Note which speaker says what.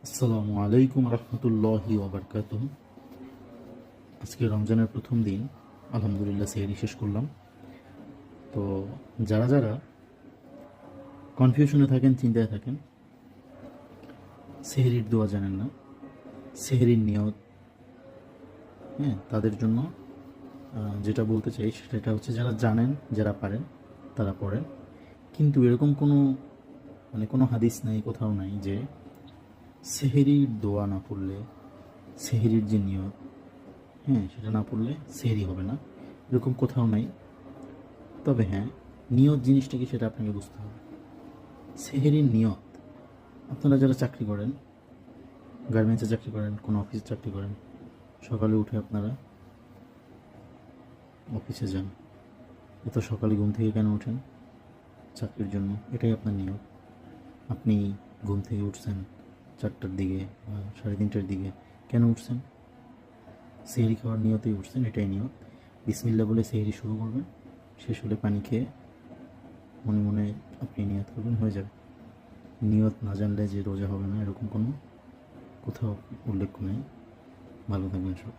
Speaker 1: আসসালামু আলাইকুম রহমতুল্লাহি ওবরকাতুহ। আজকে রমজানের প্রথম দিন, আলহামদুলিল্লাহ সেহরি শেষ করলাম। তো যারা যারা কনফিউশনে থাকেন, চিন্তায় থাকেন, সেহরির দোয়া জানেন না, সেহরির নিয়ত, হ্যাঁ, তাদের জন্য যেটা বলতে চাই সেটা হচ্ছে, যারা জানেন, যারা পারেন তারা পড়েন। কিন্তু এরকম কোনো হাদিস নাই, কোথাও নাই যে সেহরির দোয়া না পড়লে, সেহরির যে নিয়ত, হ্যাঁ, সেটা না পড়লে সেহরি হবে না, এরকম কোথাও নাই। তবে হ্যাঁ, নিয়ত জিনিসটা কি সেটা আপনাকে বুঝতে হবে। সেহরির নিয়ত, আপনারা যারা চাকরি করেন, গার্মেন্টসে চাকরি করেন, কোনো অফিসে চাকরি করেন, সকালে উঠে আপনারা অফিসে যান। এত সকালে ঘুম থেকে কেন ওঠেন? চাকরির জন্য। এটাই আপনার নিয়ত। আপনি ঘুম থেকে উঠছেন 4টার দিকে বা 3:30টার দিকে, কেন উঠছেন? সেহরি খাওয়ার নিয়তেই উঠছেন, এটাই নিয়ত। বিসমিল্লাহ বলে সেহরি শুরু করবেন, শেষ হলে পানি খেয়ে মনে মনে আপনি নিয়ত করবেন, হয়ে যাবে। নিয়ত না জানলে যে রোজা হবে না, এরকম কোনো কোথাও উল্লেখ নেই। ভালো থাকবেন সব।